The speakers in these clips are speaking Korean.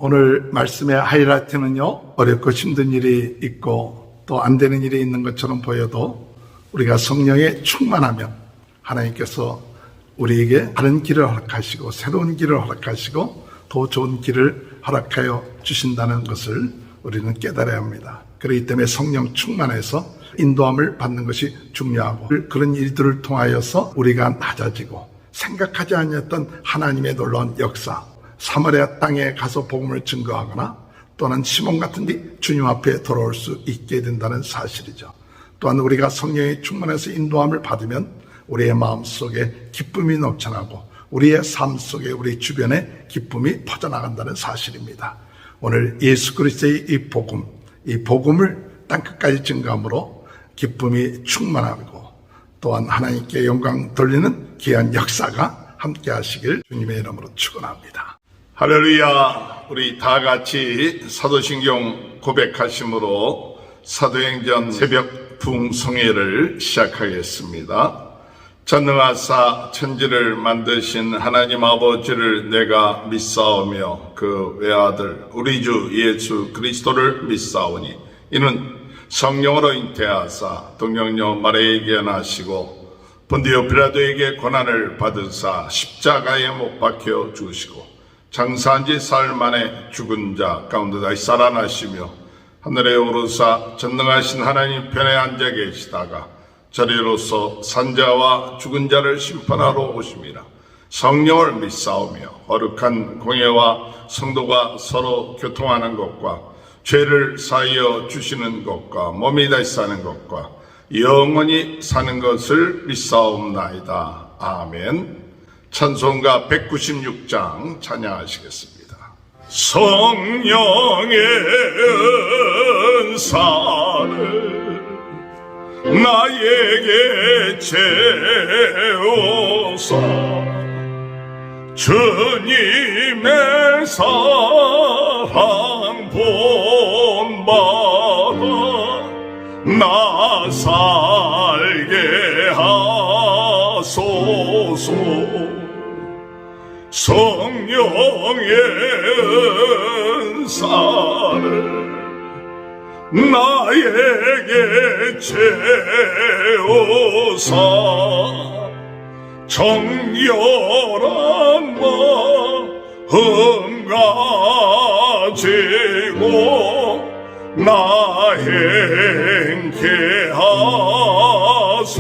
오늘 말씀의 하이라이트는요, 어렵고 힘든 일이 있고 또 안 되는 일이 있는 것처럼 보여도 우리가 성령에 충만하면 하나님께서 우리에게 다른 길을 허락하시고 새로운 길을 허락하시고 더 좋은 길을 허락하여 주신다는 것을 우리는 깨달아야 합니다. 그렇기 때문에 성령 충만해서 인도함을 받는 것이 중요하고, 그런 일들을 통하여서 우리가 낮아지고 생각하지 않았던 하나님의 놀라운 역사, 사마리아 땅에 가서 복음을 증거하거나 또는 시몬 같은 데 주님 앞에 돌아올 수 있게 된다는 사실이죠. 또한 우리가 성령의 충만해서 인도함을 받으면 우리의 마음속에 기쁨이 넘쳐나고 우리의 삶 속에 우리 주변에 기쁨이 퍼져나간다는 사실입니다. 오늘 예수 그리스도의 이 복음을 땅끝까지 증거함으로 기쁨이 충만하고 또한 하나님께 영광 돌리는 귀한 역사가 함께 하시길 주님의 이름으로 축원합니다. 할렐루야. 우리 다 같이 사도신경 고백하심으로 사도행전 새벽 부흥성회를 시작하겠습니다. 전능하사 천지를 만드신 하나님 아버지를 내가 믿사오며 그 외아들 우리 주 예수 그리스도를 믿사오니 이는 성령으로 잉태하사 동정녀 마리아에게 나시고 본디오 빌라도에게 고난을 받으사 십자가에 못 박혀 죽으시고 장사한 지 사흘 만에 죽은 자 가운데 다시 살아나시며 하늘에 오르사 전능하신 하나님 편에 앉아 계시다가 저리로서 산자와 죽은 자를 심판하러 오심이라. 성령을 믿사오며 거룩한 공예와 성도가 서로 교통하는 것과 죄를 사하여 주시는 것과 몸이 다시 사는 것과 영원히 사는 것을 믿사옵나이다. 아멘. 찬송가 196장 찬양하시겠습니다. 성령의 은사를 나에게 채워서 주님의 사랑 본받아 나 살게 하소서. 성령의 은사를 나에게 채워서 정결한 마음 가지고 나 행케 하소서.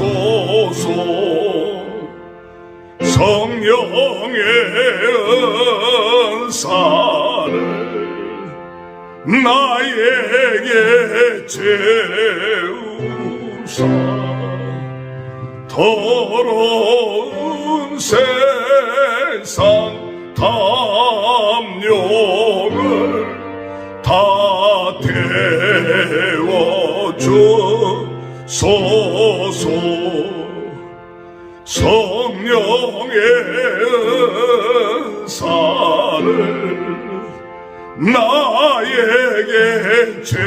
성령의 은사를 나에게 채우사 더러운 세상 탐욕을 다 태워주소서. 성령의 은사를 나에게 채우사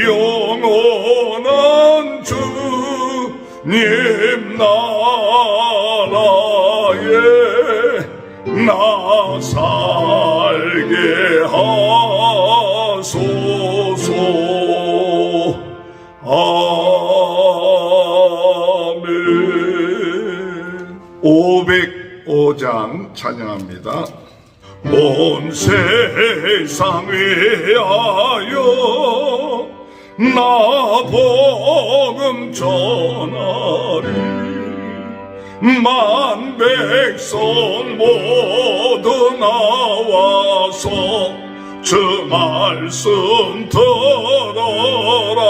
영원한 주님 나라에 나 살게 하소서. 아멘. 505장 찬양합니다. 온 세상 위하여 나 복음 전하리. 만 백성 모두 나와서 주 말씀 들어라.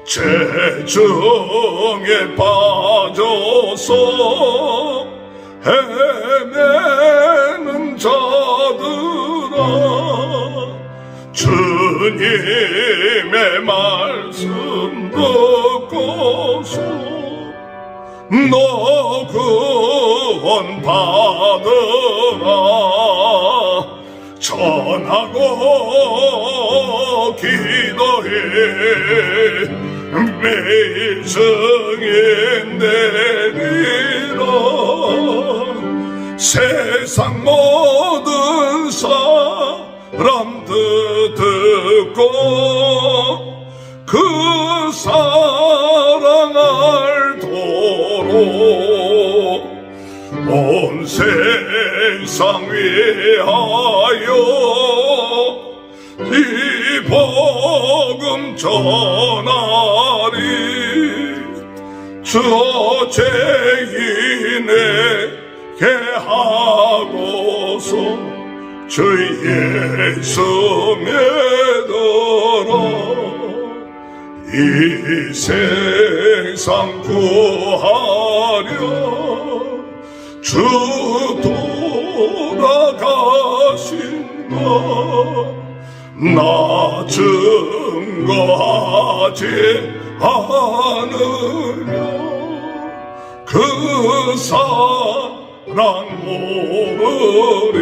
죄중에 빠져서 헤매는 자들아 주님의 말씀 듣고서 너 구원 받으라. 전하고 기도해 매일 승인 내리라. 세상 모든 사람들 듣고 그 사랑 알도록 온 세상 위하여 이 복음 전하리. 저 죄인에게 하고서 주 예수 믿어라. 이 세상 구하려 주 돌아가신 것 나 증거하지 않으며 그 사랑 모르리.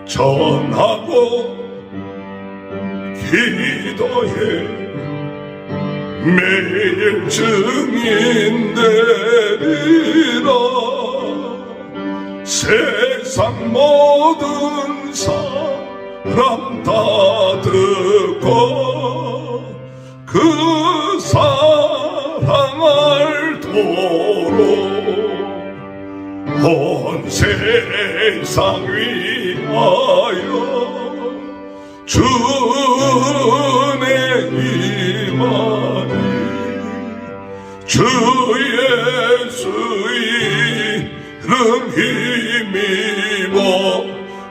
전하고 기도해 매일 증인 되리라. 세상 모든 사람 다 듣고 그 사랑 알도록 온 세상 위하여 주의 임하니. 주 예수의 이름 힘입어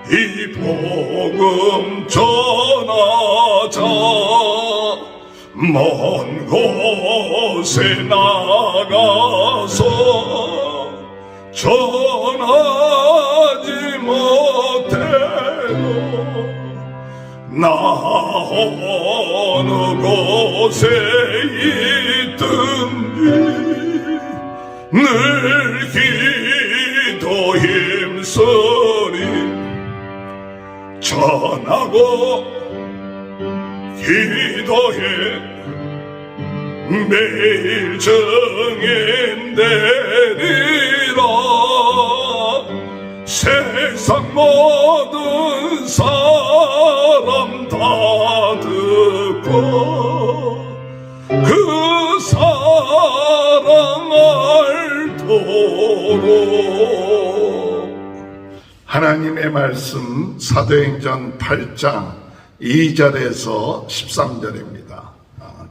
이 복음 전하자. 먼 곳에 나가서 전하지 못해도 나 어느 곳에 있든지 늘 기도 힘쓰니. 전하고 기도해 매일 증인 되리라. 세상 모든 사람 다 듣고 그 사랑 알도록. 하나님의 말씀 사도행전 8장 2절에서 13절입니다.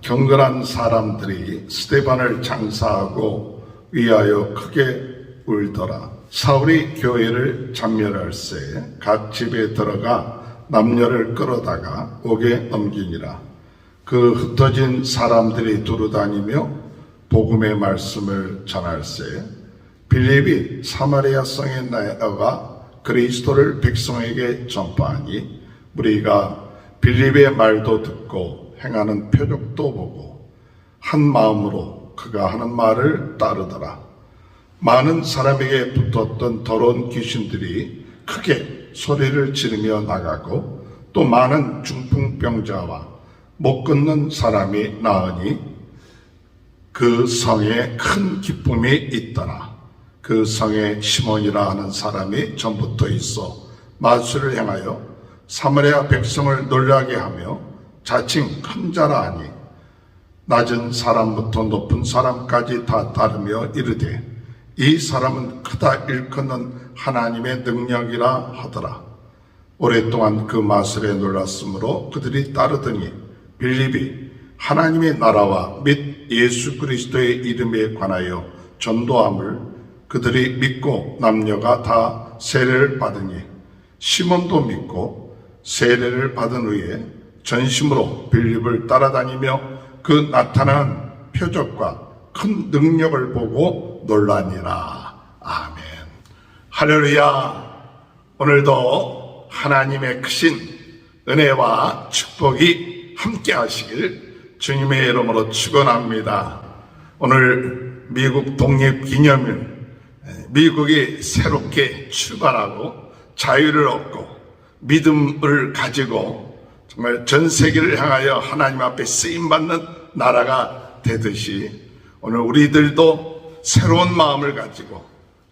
경건한 사람들이 스데반을 장사하고 위하여 크게 울더라. 사울이 교회를 잔멸할세 각 집에 들어가 남녀를 끌어다가 옥에 넘기니라. 그 흩어진 사람들이 두루다니며 복음의 말씀을 전할세 빌립이 사마리아 성에 나아가 그리스도를 백성에게 전파하니 무리가 빌립의 말도 듣고 행하는 표적도 보고 한 마음으로 그가 하는 말을 따르더라. 많은 사람에게 붙었던 더러운 귀신들이 크게 소리를 지르며 나가고 또 많은 중풍병자와 못 걷는 사람이 나으니 그 성에 큰 기쁨이 있더라. 그 성에 시몬이라 하는 사람이 전부터 있어 마술을 행하여 사마리아 백성을 놀라게 하며 자칭 큰 자라 하니 낮은 사람부터 높은 사람까지 다 따르며 이르되 이 사람은 크다 일컫는 하나님의 능력이라 하더라. 오랫동안 그 마술에 놀랐으므로 그들이 따르더니 빌립이 하나님의 나라와 및 예수 그리스도의 이름에 관하여 전도함을 그들이 믿고 남녀가 다 세례를 받으니 시몬도 믿고 세례를 받은 후에 전심으로 빌립을 따라다니며 그 나타난 표적과 큰 능력을 보고 놀라니라. 아멘. 할렐루야. 오늘도 하나님의 크신 은혜와 축복이 함께 하시길 주님의 이름으로 축원합니다. 오늘 미국 독립기념일, 미국이 새롭게 출발하고 자유를 얻고 믿음을 가지고 정말 전 세계를 향하여 하나님 앞에 쓰임받는 나라가 되듯이 오늘 우리들도 새로운 마음을 가지고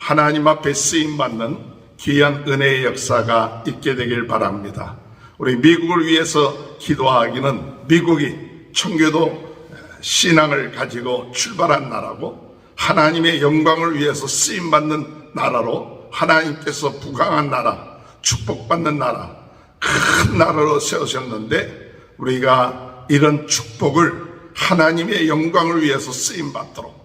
하나님 앞에 쓰임받는 귀한 은혜의 역사가 있게 되길 바랍니다. 우리 미국을 위해서 기도하기는 미국이 청교도 신앙을 가지고 출발한 나라고 하나님의 영광을 위해서 쓰임받는 나라로 하나님께서 부강한 나라, 축복받는 나라, 큰 나라로 세우셨는데 우리가 이런 축복을 하나님의 영광을 위해서 쓰임받도록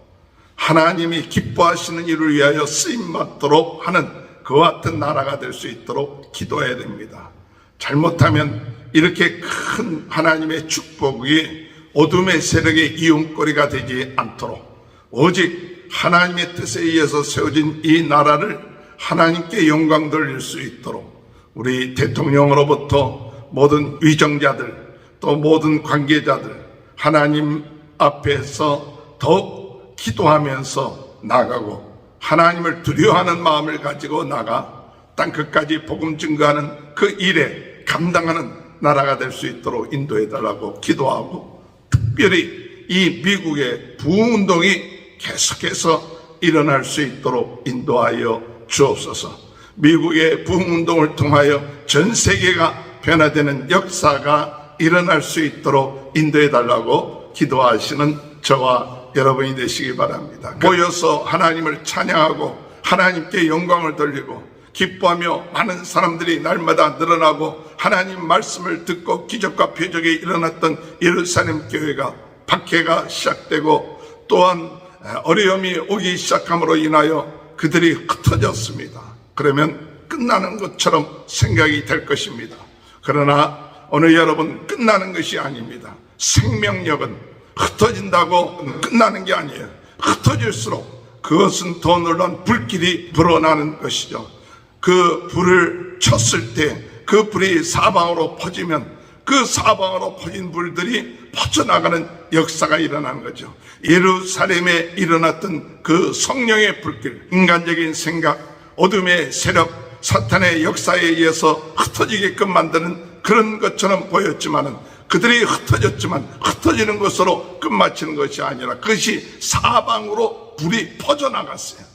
하나님이 기뻐하시는 일을 위하여 쓰임받도록 하는 그와 같은 나라가 될 수 있도록 기도해야 됩니다. 잘못하면 이렇게 큰 하나님의 축복이 어둠의 세력의 이용거리가 되지 않도록 오직 하나님의 뜻에 의해서 세워진 이 나라를 하나님께 영광 돌릴 수 있도록 우리 대통령으로부터 모든 위정자들 또 모든 관계자들 하나님 앞에서 더욱 기도하면서 나가고 하나님을 두려워하는 마음을 가지고 나가 땅끝까지 복음 증거하는 그 일에 감당하는 나라가 될 수 있도록 인도해달라고 기도하고 특별히 이 미국의 부흥운동이 계속해서 일어날 수 있도록 인도하여 주옵소서. 미국의 부흥운동을 통하여 전 세계가 변화되는 역사가 일어날 수 있도록 인도해달라고 기도하시는 저와 여러분이 되시기 바랍니다. 모여서 하나님을 찬양하고 하나님께 영광을 돌리고 기뻐하며 많은 사람들이 날마다 늘어나고 하나님 말씀을 듣고 기적과 표적이 일어났던 예루살렘 교회가 박해가 시작되고 또한 어려움이 오기 시작함으로 인하여 그들이 흩어졌습니다. 그러면 끝나는 것처럼 생각이 될 것입니다. 그러나 오늘 여러분 끝나는 것이 아닙니다. 생명력은 흩어진다고 끝나는 게 아니에요. 흩어질수록 그것은 더 놀라운 불길이 불어나는 것이죠. 그 불을 쳤을 때 그 불이 사방으로 퍼지면 그 사방으로 퍼진 불들이 퍼져나가는 역사가 일어나는 거죠. 예루살렘에 일어났던 그 성령의 불길, 인간적인 생각, 어둠의 세력, 사탄의 역사에 의해서 흩어지게끔 만드는 그런 것처럼 보였지만은 그들이 흩어졌지만 흩어지는 것으로 끝마치는 것이 아니라 그것이 사방으로 불이 퍼져나갔어요.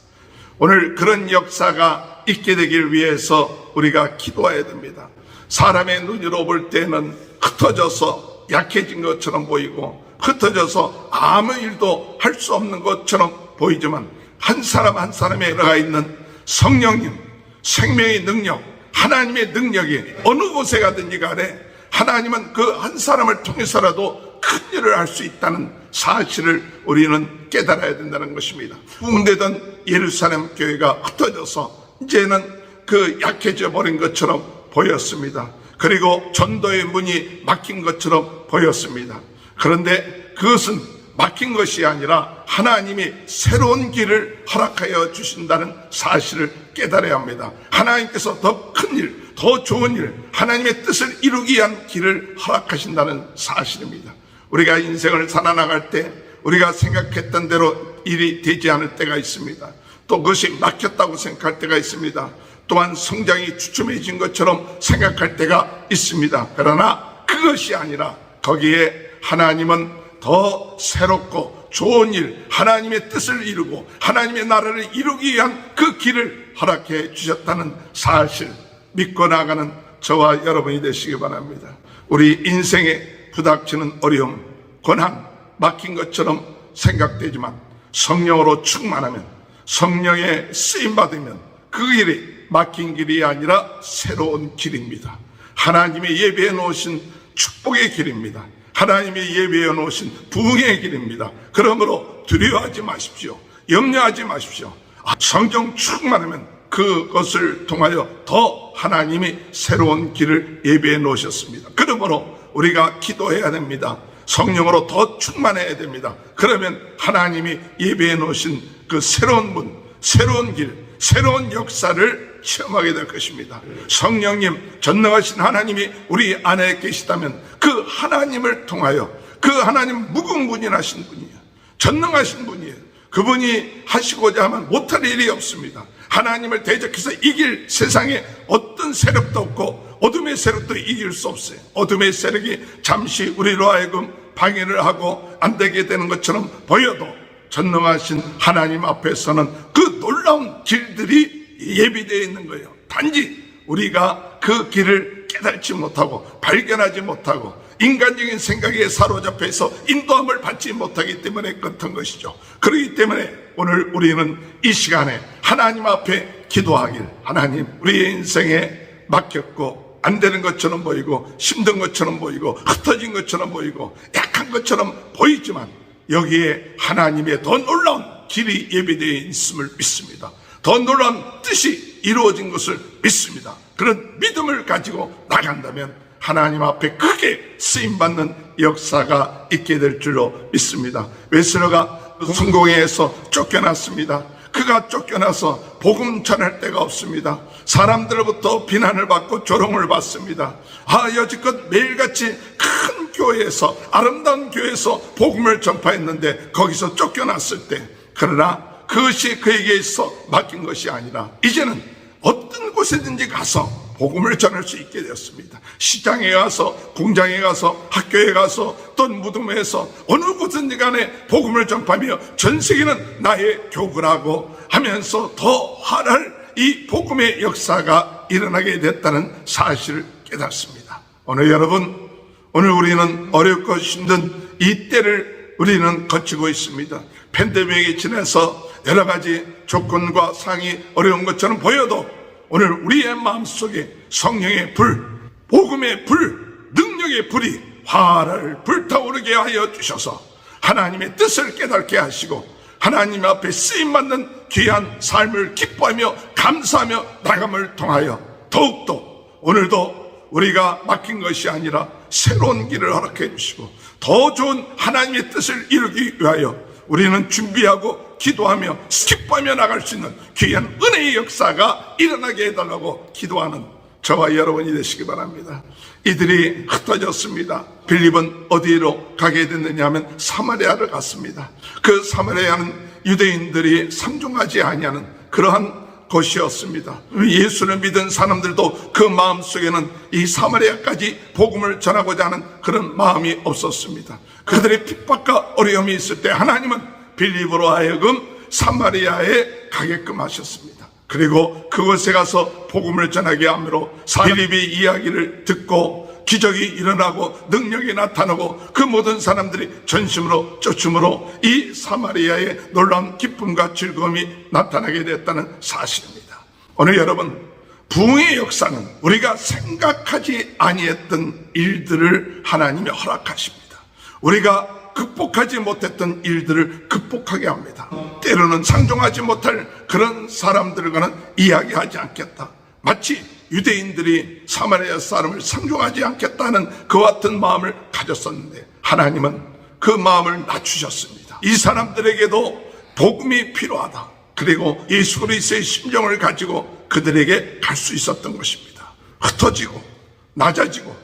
오늘 그런 역사가 있게 되길 위해서 우리가 기도해야 됩니다. 사람의 눈으로 볼 때는 흩어져서 약해진 것처럼 보이고 흩어져서 아무 일도 할 수 없는 것처럼 보이지만 한 사람 한 사람에 들어가 있는 성령님, 생명의 능력, 하나님의 능력이 어느 곳에 가든지 간에 하나님은 그 한 사람을 통해서라도 큰 일을 할 수 있다는 사실을 우리는 깨달아야 된다는 것입니다. 부흥되던 예루살렘 교회가 흩어져서 이제는 그 약해져 버린 것처럼 보였습니다. 그리고 전도의 문이 막힌 것처럼 보였습니다. 그런데 그것은 막힌 것이 아니라 하나님이 새로운 길을 허락하여 주신다는 사실을 깨달아야 합니다. 하나님께서 더 큰 일, 더 좋은 일, 하나님의 뜻을 이루기 위한 길을 허락하신다는 사실입니다. 우리가 인생을 살아나갈 때 우리가 생각했던 대로 일이 되지 않을 때가 있습니다. 또 그것이 막혔다고 생각할 때가 있습니다. 또한 성장이 주춤해진 것처럼 생각할 때가 있습니다. 그러나 그것이 아니라 거기에 하나님은 더 새롭고 좋은 일, 하나님의 뜻을 이루고 하나님의 나라를 이루기 위한 그 길을 허락해 주셨다는 사실 믿고 나가는 저와 여러분이 되시기 바랍니다. 우리 인생에 부닥치는 어려움, 고난, 막힌 것처럼 생각되지만 성령으로 충만하면 성령에 쓰임받으면 그 길이 막힌 길이 아니라 새로운 길입니다. 하나님이 예비해 놓으신 축복의 길입니다. 하나님이 예비해 놓으신 부흥의 길입니다. 그러므로 두려워하지 마십시오. 염려하지 마십시오. 성령 충만하면 그것을 통하여 더 하나님이 새로운 길을 예비해 놓으셨습니다. 그러므로 우리가 기도해야 됩니다. 성령으로 더 충만해야 됩니다. 그러면 하나님이 예비해 놓으신 그 새로운 문, 새로운 길, 새로운 역사를 체험하게 될 것입니다. 성령님, 전능하신 하나님이 우리 안에 계시다면 그 하나님을 통하여 그 하나님 무궁무진하신 분이에요. 전능하신 분이에요. 그분이 하시고자 하면 못할 일이 없습니다. 하나님을 대적해서 이길 세상에 어떤 세력도 없고 어둠의 세력도 이길 수 없어요. 어둠의 세력이 잠시 우리로 하여금 방해를 하고 안 되게 되는 것처럼 보여도 전능하신 하나님 앞에서는 그 놀라운 길들이 예비되어 있는 거예요. 단지 우리가 그 길을 깨닫지 못하고 발견하지 못하고 인간적인 생각에 사로잡혀서 인도함을 받지 못하기 때문에 그렇던 것이죠. 그렇기 때문에 오늘 우리는 이 시간에 하나님 앞에 기도하길, 하나님 우리의 인생에 맡겼고 안 되는 것처럼 보이고 힘든 것처럼 보이고 흩어진 것처럼 보이고 약한 것처럼 보이지만 여기에 하나님의 더 놀라운 길이 예비되어 있음을 믿습니다. 더 놀라운 뜻이 이루어진 것을 믿습니다. 그런 믿음을 가지고 나간다면 하나님 앞에 크게 쓰임받는 역사가 있게 될 줄로 믿습니다. 웨슬러가 성공회에서 쫓겨났습니다. 그가 쫓겨나서 복음 전할 데가 없습니다. 사람들로부터 비난을 받고 조롱을 받습니다. 여지껏 매일같이 큰 교회에서, 아름다운 교회에서 복음을 전파했는데 거기서 쫓겨났을 때, 그러나 그것이 그에게 있어 맡긴 것이 아니라 이제는 어떤 곳에든지 가서 복음을 전할 수 있게 되었습니다. 시장에 가서, 공장에 가서, 학교에 가서, 또 무덤에서 어느 곳든지 간에 복음을 전파하며 전 세계는 나의 교구라고 하면서 더 활할 이 복음의 역사가 일어나게 됐다는 사실을 깨닫습니다. 오늘 여러분, 오늘 우리는 어렵고 힘든 이 때를 우리는 거치고 있습니다. 팬데믹이 지나서 여러 가지 조건과 상이 어려운 것처럼 보여도 오늘 우리의 마음속에 성령의 불, 복음의 불, 능력의 불이 활활 불타오르게 하여 주셔서 하나님의 뜻을 깨닫게 하시고 하나님 앞에 쓰임받는 귀한 삶을 기뻐하며 감사하며 나감을 통하여 더욱더 오늘도 우리가 맡긴 것이 아니라 새로운 길을 허락해 주시고 더 좋은 하나님의 뜻을 이루기 위하여 우리는 준비하고 기도하며 기뻐하며 나갈 수 있는 귀한 은혜의 역사가 일어나게 해달라고 기도하는 저와 여러분이 되시기 바랍니다. 이들이 흩어졌습니다. 빌립은 어디로 가게 됐느냐 하면 사마리아를 갔습니다. 그 사마리아는 유대인들이 상종하지 아니하는 그러한 곳이었습니다. 예수를 믿은 사람들도 그 마음속에는 이 사마리아까지 복음을 전하고자 하는 그런 마음이 없었습니다. 그들의 핍박과 어려움이 있을 때 하나님은 빌립으로 하여금 사마리아에 가게끔 하셨습니다. 그리고 그곳에 가서 복음을 전하게 함으로 빌립이 이야기를 듣고 기적이 일어나고 능력이 나타나고 그 모든 사람들이 전심으로 쫓음으로 이 사마리아의 놀라운 기쁨과 즐거움이 나타나게 됐다는 사실입니다. 오늘 여러분, 부흥의 역사는 우리가 생각하지 아니했던 일들을 하나님이 허락하십니다. 우리가 극복하지 못했던 일들을 극복하게 합니다. 때로는 상종하지 못할 그런 사람들과는 이야기하지 않겠다. 마치 유대인들이 사마리아 사람을 상종하지 않겠다는 그와 같은 마음을 가졌었는데 하나님은 그 마음을 낮추셨습니다. 이 사람들에게도 복음이 필요하다. 그리고 예수 그리스도의 심정을 가지고 그들에게 갈 수 있었던 것입니다. 흩어지고 낮아지고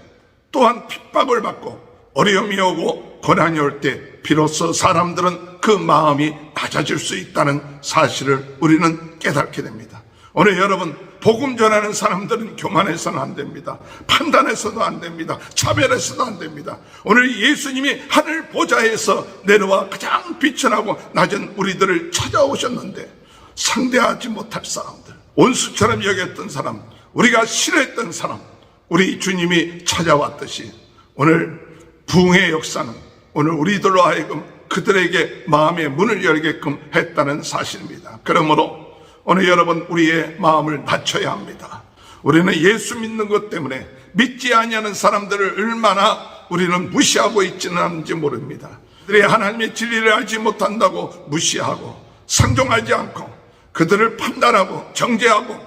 또한 핍박을 받고 어려움이 오고 고난이 올 때 비로소 사람들은 그 마음이 낮아질 수 있다는 사실을 우리는 깨닫게 됩니다. 오늘 여러분, 복음 전하는 사람들은 교만해서는 안 됩니다. 판단해서도 안 됩니다. 차별해서도 안 됩니다. 오늘 예수님이 하늘 보좌에서 내려와 가장 비천하고 낮은 우리들을 찾아오셨는데 상대하지 못할 사람들, 원수처럼 여겼던 사람, 우리가 싫어했던 사람, 우리 주님이 찾아왔듯이 오늘 부흥의 역사는 오늘 우리들로 하여금 그들에게 마음의 문을 열게끔 했다는 사실입니다. 그러므로 오늘 여러분, 우리의 마음을 낮춰야 합니다. 우리는 예수 믿는 것 때문에 믿지 아니하는 사람들을 얼마나 우리는 무시하고 있지는 않은지 모릅니다. 그들이 하나님의 진리를 알지 못한다고 무시하고 상종하지 않고 그들을 판단하고 정죄하고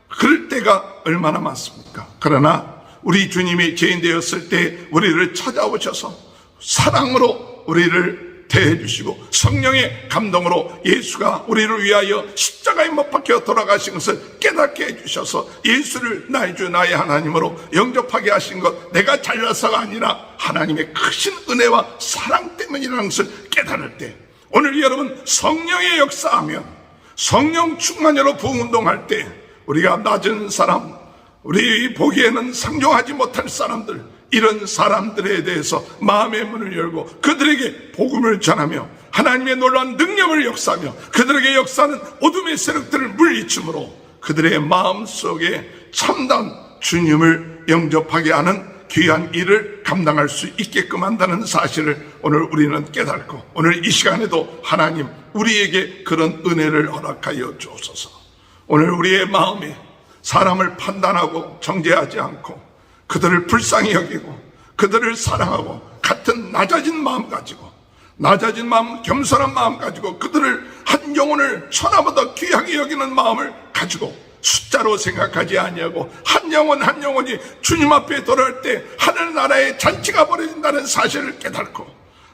그럴 때가 얼마나 많습니까? 그러나 우리 주님이 죄인 되었을 때 우리를 찾아오셔서 사랑으로 우리를 대해 주시고 성령의 감동으로 예수가 우리를 위하여 십자가에 못 박혀 돌아가신 것을 깨닫게 해주셔서 예수를 나의 주 나의 하나님으로 영접하게 하신 것, 내가 잘나서가 아니라 하나님의 크신 은혜와 사랑 때문이라는 것을 깨달을 때 오늘 여러분, 성령의 역사하면 성령 충만으로 부흥운동할 때 우리가 낮은 사람, 우리 보기에는 상종하지 못할 사람들, 이런 사람들에 대해서 마음의 문을 열고 그들에게 복음을 전하며 하나님의 놀라운 능력을 역사하며 그들에게 역사하는 어둠의 세력들을 물리침으로 그들의 마음속에 참다운 주님을 영접하게 하는 귀한 일을 감당할 수 있게끔 한다는 사실을 오늘 우리는 깨닫고, 오늘 이 시간에도 하나님 우리에게 그런 은혜를 허락하여 주옵소서. 오늘 우리의 마음에 사람을 판단하고 정죄하지 않고 그들을 불쌍히 여기고 그들을 사랑하고 같은 낮아진 마음 가지고, 낮아진 마음, 겸손한 마음 가지고 그들을 한 영혼을 천하보다 귀하게 여기는 마음을 가지고 숫자로 생각하지 아니하고 한 영혼 한 영혼이 주님 앞에 돌아올 때 하늘나라의 잔치가 벌어진다는 사실을 깨닫고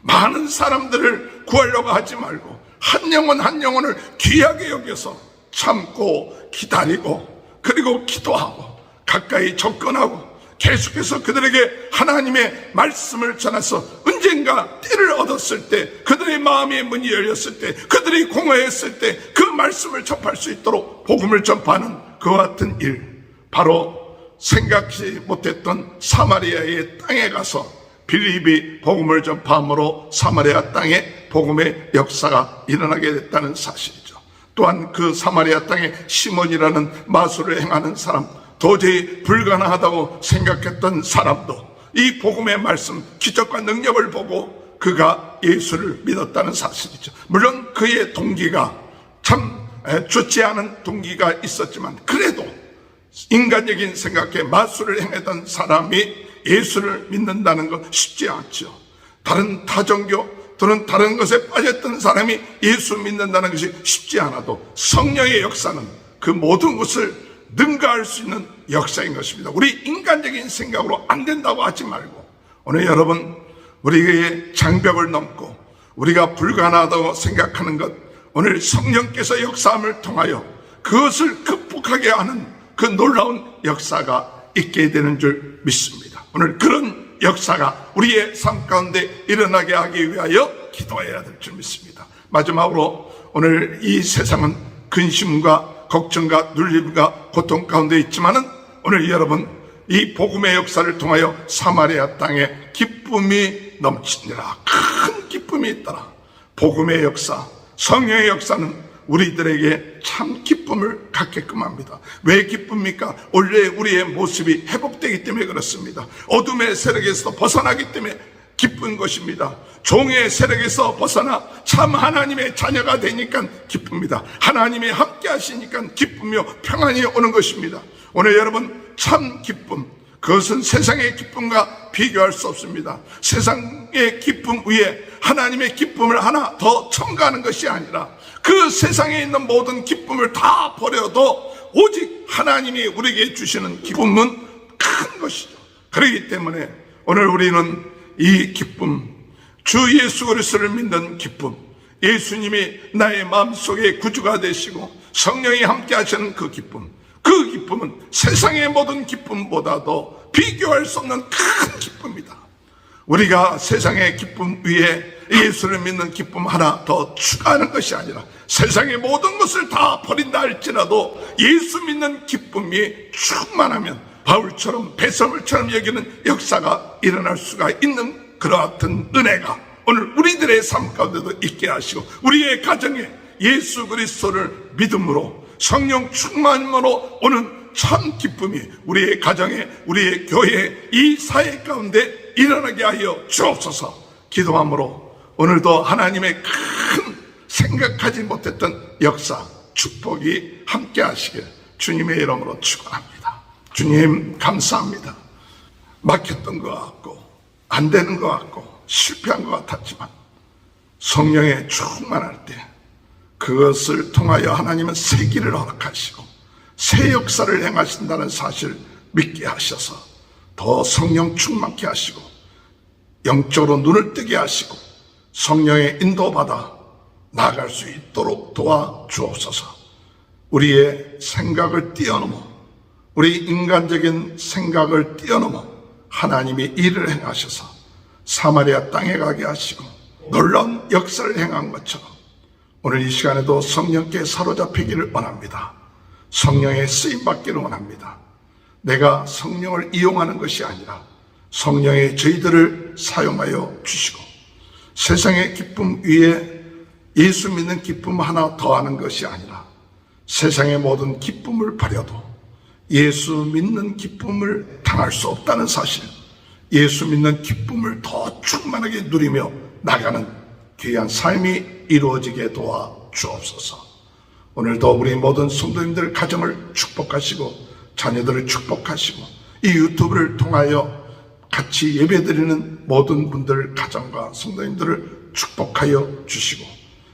많은 사람들을 구하려고 하지 말고 한 영혼 한 영혼을 귀하게 여겨서 참고 기다리고 그리고 기도하고 가까이 접근하고 계속해서 그들에게 하나님의 말씀을 전해서 언젠가 때를 얻었을 때, 그들의 마음의 문이 열렸을 때, 그들이 공허했을 때 그 말씀을 접할 수 있도록 복음을 전파하는 그와 같은 일, 바로 생각지 못했던 사마리아의 땅에 가서 빌립이 복음을 전파함으로 사마리아 땅에 복음의 역사가 일어나게 됐다는 사실이죠. 또한 그 사마리아 땅에 시몬이라는 마술을 행하는 사람, 도저히 불가능하다고 생각했던 사람도 이 복음의 말씀, 기적과 능력을 보고 그가 예수를 믿었다는 사실이죠. 물론 그의 동기가 참 좋지 않은 동기가 있었지만 그래도 인간적인 생각에 마술을 행했던 사람이 예수를 믿는다는 건 쉽지 않죠. 다른 타종교 또는 다른 것에 빠졌던 사람이 예수 믿는다는 것이 쉽지 않아도 성령의 역사는 그 모든 것을 능가할 수 있는 역사인 것입니다. 우리 인간적인 생각으로 안 된다고 하지 말고, 오늘 여러분 우리의 장벽을 넘고 우리가 불가능하다고 생각하는 것, 오늘 성령께서 역사함을 통하여 그것을 극복하게 하는 그 놀라운 역사가 있게 되는 줄 믿습니다. 오늘 그런 역사가 우리의 삶 가운데 일어나게 하기 위하여 기도해야 될 줄 믿습니다. 마지막으로 오늘 이 세상은 근심과 걱정과 눌림과 고통 가운데 있지만은 오늘 여러분 이 복음의 역사를 통하여 사마리아 땅에 기쁨이 넘치니라. 큰 기쁨이 있더라. 복음의 역사, 성령의 역사는 우리들에게 참 기쁨을 갖게끔 합니다. 왜 기쁩니까? 원래 우리의 모습이 회복되기 때문에 그렇습니다. 어둠의 세력에서 벗어나기 때문에 기쁜 것입니다. 종의 세력에서 벗어나 참 하나님의 자녀가 되니까 기쁩니다. 하나님이 함께 하시니까 기쁘며 평안이 오는 것입니다. 오늘 여러분 참 기쁨, 그것은 세상의 기쁨과 비교할 수 없습니다. 세상의 기쁨 위에 하나님의 기쁨을 하나 더 첨가하는 것이 아니라 그 세상에 있는 모든 기쁨을 다 버려도 오직 하나님이 우리에게 주시는 기쁨은 큰 것이죠. 그렇기 때문에 오늘 우리는 이 기쁨, 주 예수 그리스도를 믿는 기쁨, 예수님이 나의 마음속에 구주가 되시고 성령이 함께 하시는 그 기쁨, 그 기쁨은 세상의 모든 기쁨보다도 비교할 수 없는 큰 기쁨이다. 우리가 세상의 기쁨 위에 예수를 믿는 기쁨 하나 더 추가하는 것이 아니라 세상의 모든 것을 다 버린다 할지라도 예수 믿는 기쁨이 충만하면 바울처럼 배설물처럼 여기는 역사가 일어날 수가 있는 그러한 은혜가 오늘 우리들의 삶 가운데도 있게 하시고 우리의 가정에 예수 그리스도를 믿음으로 성령 충만으로 오는 참 기쁨이 우리의 가정에, 우리의 교회에, 이 사회 가운데 일어나게 하여 주옵소서. 기도함으로 오늘도 하나님의 큰 생각하지 못했던 역사, 축복이 함께 하시길 주님의 이름으로 축원합니다. 주님 감사합니다. 막혔던 것 같고 안 되는 것 같고 실패한 것 같았지만 성령에 충만할 때 그것을 통하여 하나님은 새 길을 허락하시고 새 역사를 행하신다는 사실을 믿게 하셔서 더 성령 충만케 하시고 영적으로 눈을 뜨게 하시고 성령의 인도받아 나아갈 수 있도록 도와주옵소서. 우리의 생각을 뛰어넘어, 우리 인간적인 생각을 뛰어넘어 하나님이 일을 행하셔서 사마리아 땅에 가게 하시고 놀라운 역사를 행한 것처럼 오늘 이 시간에도 성령께 사로잡히기를 원합니다. 성령의 쓰임받기를 원합니다. 내가 성령을 이용하는 것이 아니라 성령의 저희들을 사용하여 주시고 세상의 기쁨 위에 예수 믿는 기쁨 하나 더하는 것이 아니라 세상의 모든 기쁨을 버려도 예수 믿는 기쁨을 당할 수 없다는 사실, 예수 믿는 기쁨을 더 충만하게 누리며 나가는 귀한 삶이 이루어지게 도와 주옵소서. 오늘도 우리 모든 성도님들 가정을 축복하시고 자녀들을 축복하시고 이 유튜브를 통하여 같이 예배드리는 모든 분들 가정과 성도님들을 축복하여 주시고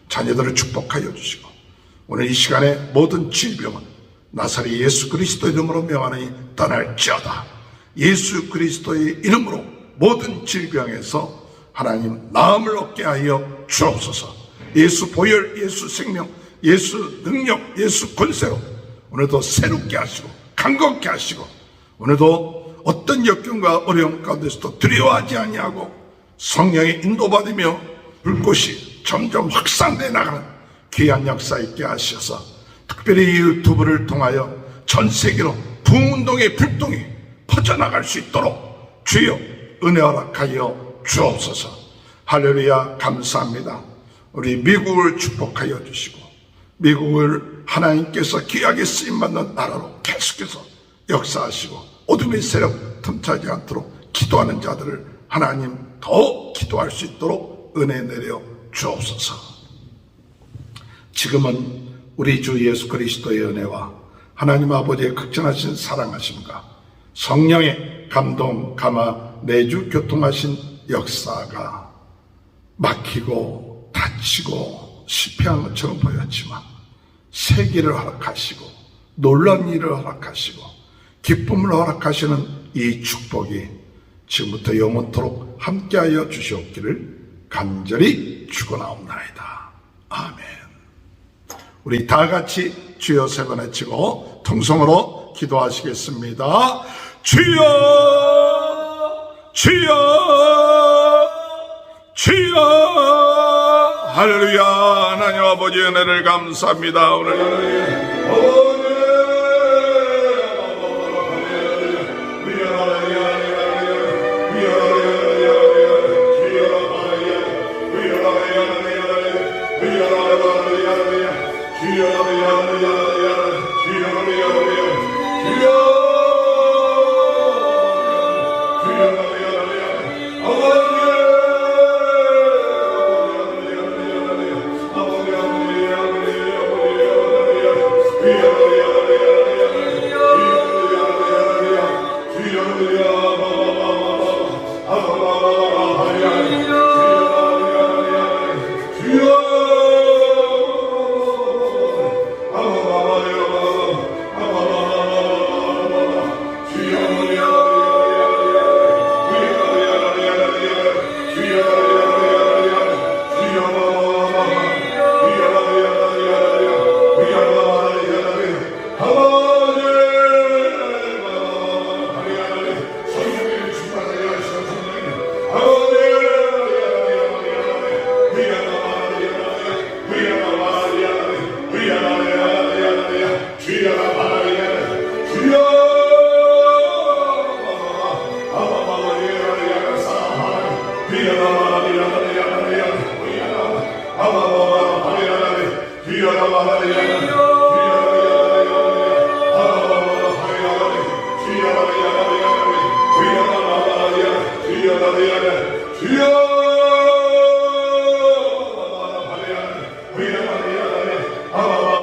자녀들을 축복하여 주시고 오늘 이 시간에 모든 질병은 나사렛 예수 그리스도의 이름으로 명하니 떠날지어다. 예수 그리스도의 이름으로 모든 질병에서 하나님 나음을 얻게 하여 주옵소서. 예수 보혈, 예수 생명, 예수 능력, 예수 권세로 오늘도 새롭게 하시고 강건케 하시고 오늘도 어떤 역경과 어려움 가운데서도 두려워하지 아니하고 성령의 인도받으며 불꽃이 점점 확산되어 나가는 귀한 역사 있게 하셔서 특별히 이 유튜브를 통하여 전 세계로 부흥운동의 불똥이 퍼져나갈 수 있도록 주여 은혜 허락하여 주옵소서. 할렐루야. 감사합니다. 우리 미국을 축복하여 주시고 미국을 하나님께서 귀하게 쓰임받는 나라로 계속해서 역사하시고 어둠의 세력 틈타지 않도록 기도하는 자들을 하나님 더 기도할 수 있도록 은혜 내려 주옵소서. 지금은 우리 주 예수 그리스도의 은혜와 하나님 아버지의 극진하신 사랑하심과 성령의 감동, 감화, 내주 교통하신 역사가 막히고 닫히고 실패한 것처럼 보였지만 세기를 허락하시고 놀라운 일을 허락하시고 기쁨을 허락하시는 이 축복이 지금부터 영원토록 함께하여 주시옵기를 간절히 축원하옵나이다. 아멘. 우리 다 같이 주여 세 번 외치고 통성으로 기도하시겠습니다. 주여 주여 주여. 할렐루야. 하나님 아버지의 은혜를 감사합니다. 오늘